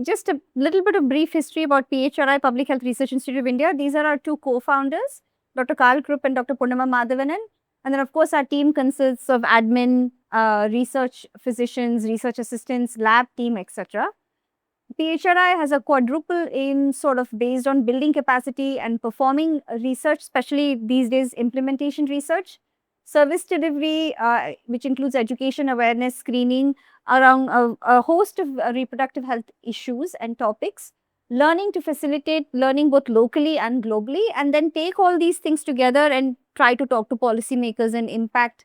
just a little bit of brief history about PHRI, Public Health Research Institute of India. These are our two co-founders, Dr. Karl Krupp and Dr. Purnima Madhavanan. And then, of course, our team consists of admin, research physicians, research assistants, lab team, etc. PHRI has a quadruple aim sort of based on building capacity and performing research, especially these days implementation research, service delivery, which includes education, awareness, screening around a host of reproductive health issues and topics, learning to facilitate learning both locally and globally, and then take all these things together and try to talk to policymakers and impact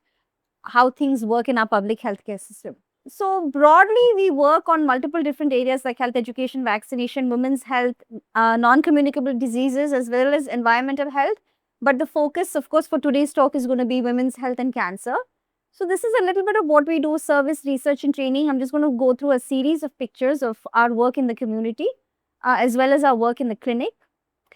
how things work in our public healthcare system. So broadly, we work on multiple different areas like health education, vaccination, women's health, non-communicable diseases, as well as environmental health. But the focus, of course, for today's talk is going to be women's health and cancer. So this is a little bit of what we do, service, research and training. I'm just going to go through a series of pictures of our work in the community, as well as our work in the clinic.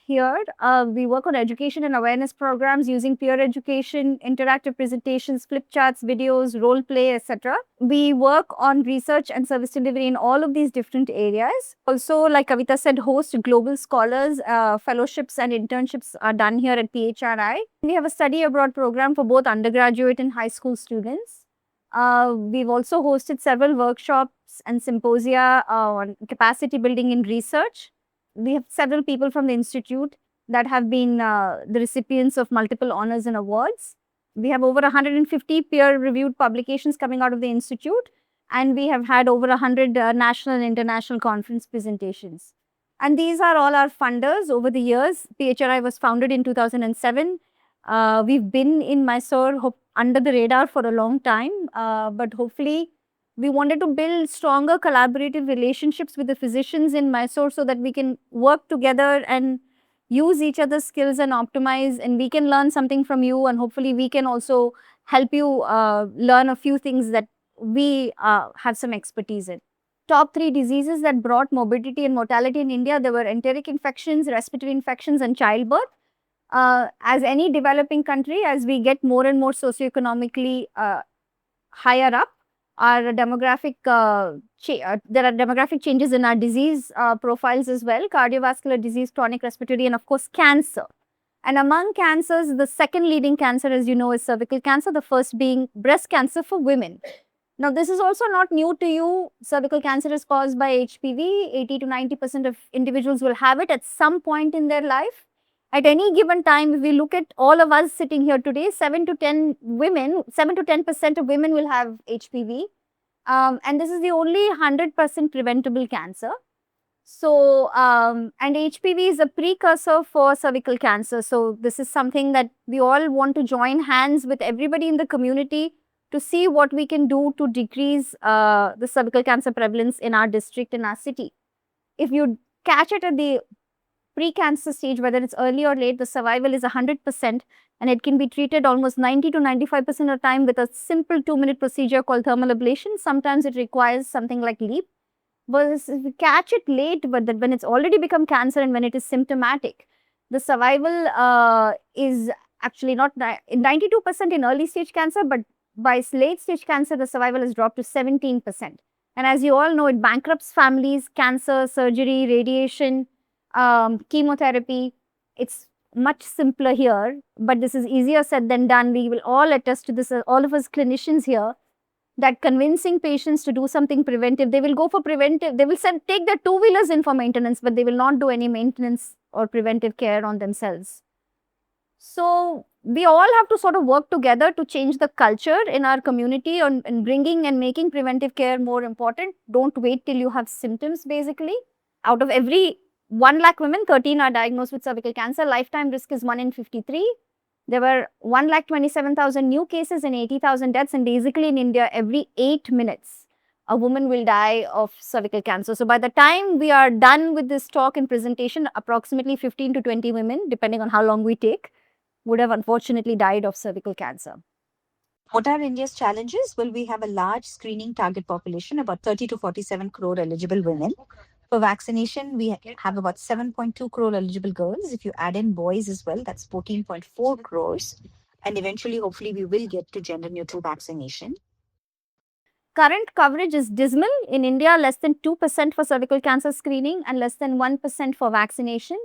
Here, we work on education and awareness programs using peer education, interactive presentations, flip charts, videos, role play, etc. We work on research and service delivery in all of these different areas. Also, like Kavita said, host global scholars, fellowships and internships are done here at PHRI. We have a study abroad program for both undergraduate and high school students. We've also hosted several workshops and symposia on capacity building in research. We have several people from the institute that have been the recipients of multiple honors and awards. We have over 150 peer-reviewed publications coming out of the institute, and we have had over 100 national and international conference presentations. And these are all our funders over the years. PHRI was founded in 2007. We've been in Mysore under the radar for a long time, but hopefully we wanted to build stronger collaborative relationships with the physicians in Mysore so that we can work together and use each other's skills and optimize, and we can learn something from you, and hopefully we can also help you learn a few things that we have some expertise in. Top 3 diseases that brought morbidity and mortality in India, there were enteric infections, respiratory infections and childbirth. As any developing country, as we get more and more socioeconomically higher up, our demographic, there are demographic changes in our disease profiles as well, cardiovascular disease, chronic respiratory, and of course, cancer. And among cancers, the second leading cancer, as you know, is cervical cancer, the first being breast cancer for women. Now, this is also not new to you. Cervical cancer is caused by HPV. 80 to 90% of individuals will have it at some point in their life. At any given time, if we look at all of us sitting here today, 7 to 10% of women will have HPV. And this is the only 100% preventable cancer. So, and HPV is a precursor for cervical cancer. So, this is something that we all want to join hands with everybody in the community to see what we can do to decrease the cervical cancer prevalence in our district, in our city. If you catch it at the pre-cancer stage, whether it's early or late, the survival is 100%, and it can be treated almost 90 to 95% of the time with a simple 2-minute procedure called thermal ablation. Sometimes it requires something like LEAP. But if we catch it late, but that when it's already become cancer and when it is symptomatic, the survival is actually not 92% in early stage cancer, but by late stage cancer, the survival has dropped to 17%. And as you all know, it bankrupts families, cancer, surgery, radiation, chemotherapy. It's much simpler here, but this is easier said than done. We will all attest to this, all of us clinicians here, that convincing patients to do something preventive, they will go for preventive, they will take their two-wheelers in for maintenance, but they will not do any maintenance or preventive care on themselves. So, we all have to sort of work together to change the culture in our community on bringing and making preventive care more important. Don't wait till you have symptoms, basically. Out of every 1 lakh women, 13 are diagnosed with cervical cancer. Lifetime risk is 1 in 53. There were 1,27,000 new cases and 80,000 deaths, and basically in India, every 8 minutes, a woman will die of cervical cancer. So, by the time we are done with this talk and presentation, approximately 15 to 20 women, depending on how long we take, would have unfortunately died of cervical cancer. What are India's challenges? Well, we have a large screening target population, about 30 to 47 crore eligible women. For vaccination, we have about 7.2 crore eligible girls. If you add in boys as well, that's 14.4 crores. And eventually, hopefully, we will get to gender neutral vaccination. current coverage is dismal. In India, less than 2% for cervical cancer screening and less than 1% for vaccination.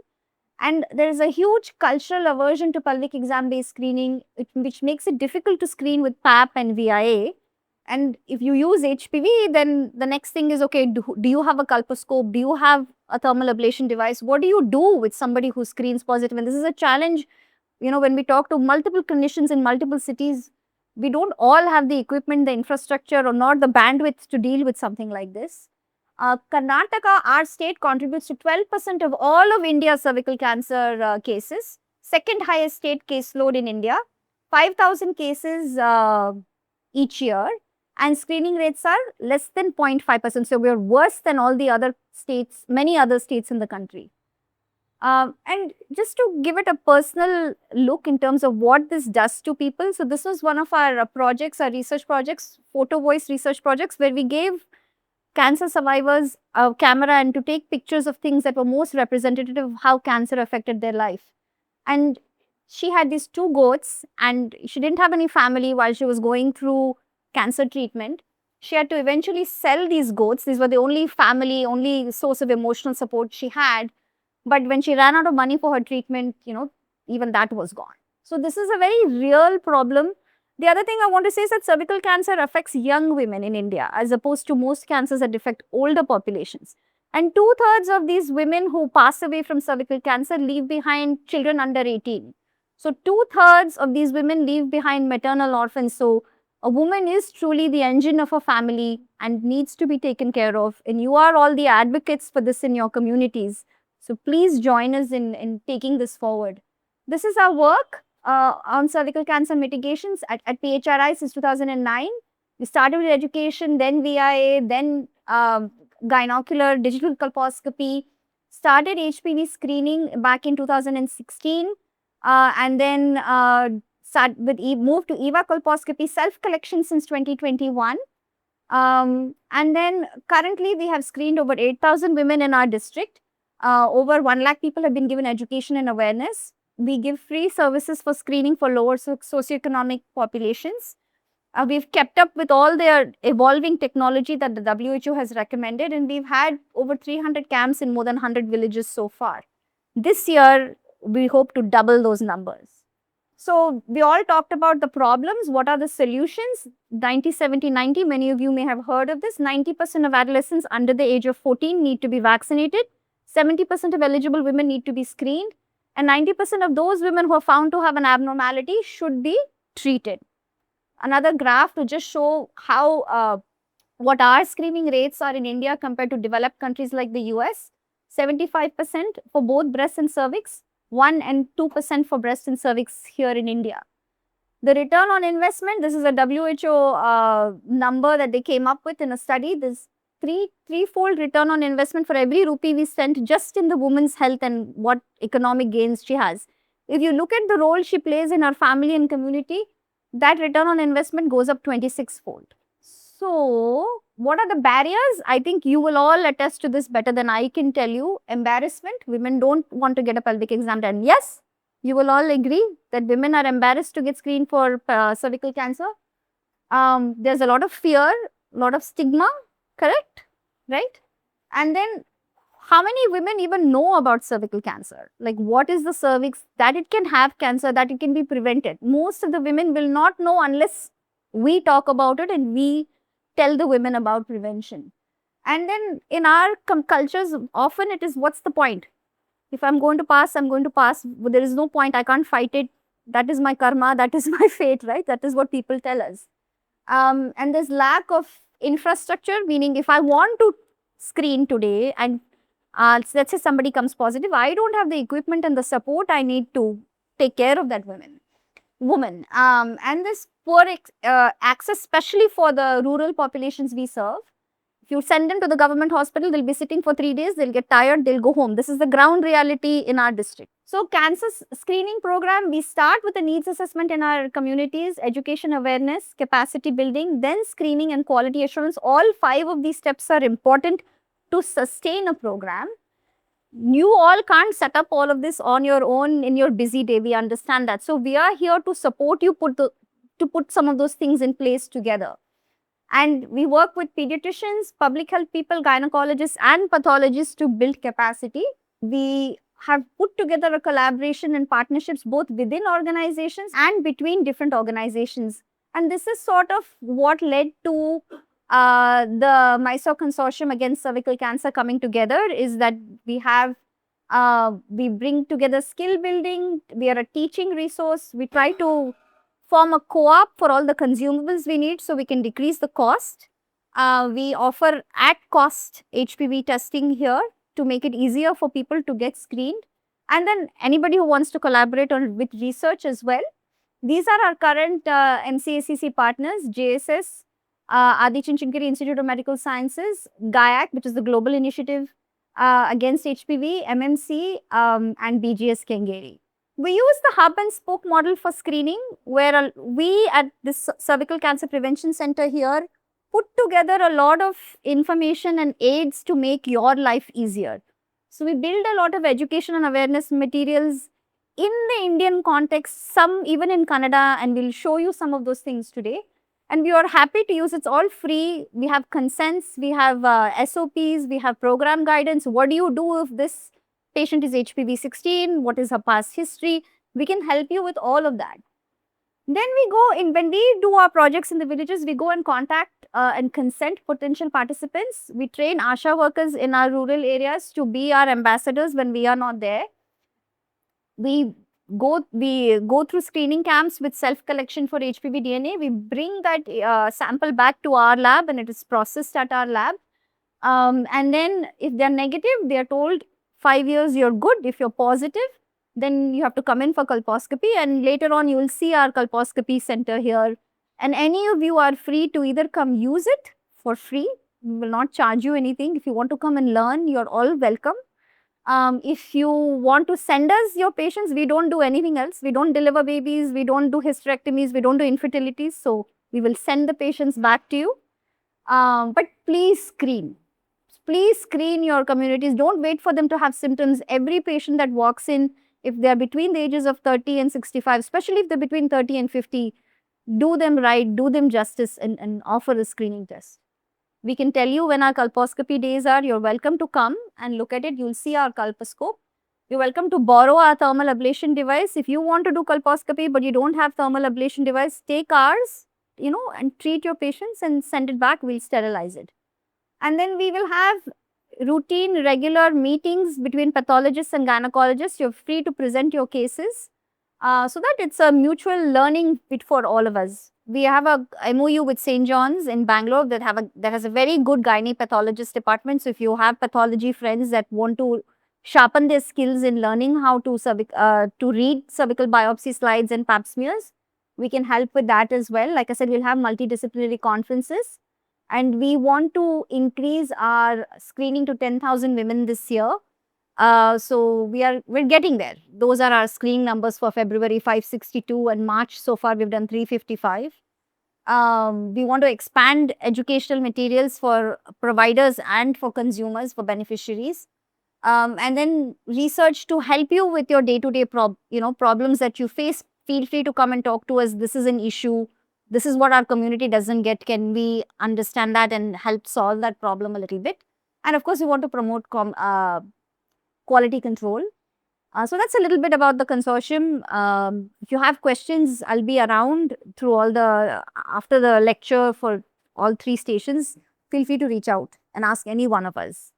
And there is a huge cultural aversion to pelvic exam-based screening, which makes it difficult to screen with PAP and VIA. And if you use HPV, then the next thing is, okay, do you have a colposcope? Do you have a thermal ablation device? What do you do with somebody who screens positive? And this is a challenge, when we talk to multiple clinicians in multiple cities, we don't all have the equipment, the infrastructure, or not the bandwidth to deal with something like this. Karnataka, our state, contributes to 12% of all of India's cervical cancer cases, second highest state caseload in India, 5,000 cases each year, and screening rates are less than 0.5%. So, we are worse than all the other states, many other states in the country. And just to give it a personal look in terms of what this does to people. So, this was one of our projects, our research projects, photo voice research projects, where we gave cancer survivors a camera and to take pictures of things that were most representative of how cancer affected their life. And she had these 2 goats and she didn't have any family while she was going through cancer treatment. She had to eventually sell these goats. These were the only family, only source of emotional support she had. But when she ran out of money for her treatment, even that was gone. So, this is a very real problem. The other thing I want to say is that cervical cancer affects young women in India as opposed to most cancers that affect older populations. And 2/3 of these women who pass away from cervical cancer leave behind children under 18. So, 2/3 of these women leave behind maternal orphans. So, a woman is truly the engine of a family and needs to be taken care of. And you are all the advocates for this in your communities. So, please join us in taking this forward. This is our work on cervical cancer mitigations at PHRI since 2009. We started with education, then VIA, then gynocular digital colposcopy, started HPV screening back in 2016, and then moved to EVA colposcopy self-collection since 2021. And then currently we have screened over 8,000 women in our district. Over 1 lakh people have been given education and awareness. We give free services for screening for lower socioeconomic populations. We've kept up with all their evolving technology that the WHO has recommended, and we've had over 300 camps in more than 100 villages so far. This year, we hope to double those numbers. So, we all talked about the problems. What are the solutions? 90, 70, 90, many of you may have heard of this. 90% of adolescents under the age of 14 need to be vaccinated. 70% of eligible women need to be screened. And 90% of those women who are found to have an abnormality should be treated. Another graph to just show how what our screening rates are in India compared to developed countries like the US. 75% for both breast and cervix, 1 and 2% for breast and cervix here in India. The return on investment, this is a WHO number that they came up with in a study. This threefold return on investment for every rupee we spent just in the woman's health and what economic gains she has. If you look at the role she plays in her family and community, that return on investment goes up 26-fold. So, what are the barriers? I think you will all attest to this better than I can tell you. Embarrassment. Women don't want to get a pelvic exam done. Yes, you will all agree that women are embarrassed to get screened for cervical cancer. There's a lot of fear, a lot of stigma, correct? Right? And then how many women even know about cervical cancer? Like, what is the cervix, that it can have cancer, that it can be prevented? Most of the women will not know unless we talk about it and we tell the women about prevention. And then in our cultures, often it is, what's the point? If I'm going to pass, I'm going to pass. There is no point. I can't fight it. That is my karma. That is my fate, right? That is what people tell us. And there's lack of infrastructure, meaning if I want to screen today and let's say somebody comes positive, I don't have the equipment and the support I need to take care of that woman. And this poor access, especially for the rural populations we serve. If you send them to the government hospital, they'll be sitting for 3 days, they'll get tired, they'll go home. This is the ground reality in our district. So, cancer screening program, we start with a needs assessment in our communities, education awareness, capacity building, then screening and quality assurance. All 5 of these steps are important to sustain a program. You all can't set up all of this on your own in your busy day, we understand that. So, we are here to support you to put some of those things in place together. And we work with pediatricians, public health people, gynecologists, and pathologists to build capacity. We have put together a collaboration and partnerships both within organizations and between different organizations. And this is sort of what led to the Mysore Consortium Against Cervical Cancer coming together, is that we bring together skill building, we are a teaching resource, we try to form a co-op for all the consumables we need so we can decrease the cost. We offer at cost HPV testing here to make it easier for people to get screened. And then anybody who wants to collaborate with research as well. These are our current MCACC partners: JSS, Adi Chinchinkiri Institute of Medical Sciences, GAIAC, which is the Global Initiative Against HPV, MMC, and BGS Kengeri. We use the hub and spoke model for screening, where we at this Cervical Cancer Prevention Center here put together a lot of information and aids to make your life easier. So we build a lot of education and awareness materials in the Indian context, some even in Kannada, and we'll show you some of those things today. And we are happy to use, it's all free. We have consents, we have SOPs, we have program guidance. What do you do if this patient is HPV 16? What is her past history? We can help you with all of that. Then we go in, when we do our projects in the villages, we go and contact and consent potential participants. We train ASHA workers in our rural areas to be our ambassadors when we are not there. We go through screening camps with self-collection for HPV DNA. We bring that sample back to our lab and it is processed at our lab. And then if they are negative, they are told 5 years you're good. If you're positive, then you have to come in for colposcopy, and later on you will see our colposcopy center here. And any of you are free to either come use it for free. We will not charge you anything. If you want to come and learn, you're all welcome. If you want to send us your patients, we don't do anything else. We don't deliver babies, we don't do hysterectomies, we don't do infertilities. So we will send the patients back to you. But please screen. Please screen your communities. Don't wait for them to have symptoms. Every patient that walks in, if they are between the ages of 30 and 65, especially if they're between 30 and 50, do them right, do them justice, and offer a screening test. We can tell you when our colposcopy days are. You're welcome to come and look at it. You'll see our colposcope. You're welcome to borrow our thermal ablation device. If you want to do colposcopy but you don't have thermal ablation device, take ours, and treat your patients and send it back. We'll sterilize it. And then we will have routine, regular meetings between pathologists and gynecologists. You're free to present your cases so that it's a mutual learning bit for all of us. We have a MOU with St. John's in Bangalore that has a very good gynae pathologist department. So if you have pathology friends that want to sharpen their skills in learning how to read cervical biopsy slides and pap smears, we can help with that as well. Like I said, we'll have multidisciplinary conferences. And we want to increase our screening to 10,000 women this year. So we're getting there. Those are our screening numbers for February, 562, and March so far we've done 355. We want to expand educational materials for providers and for consumers, for beneficiaries. And then research to help you with your day-to-day problems that you face. Feel free to come and talk to us. This is an issue. This is what our community doesn't get. Can we understand that and help solve that problem a little bit? And of course, we want to promote quality control. So that's a little bit about the consortium. If you have questions, I'll be around through after the lecture for all 3 stations. Feel free to reach out and ask any one of us.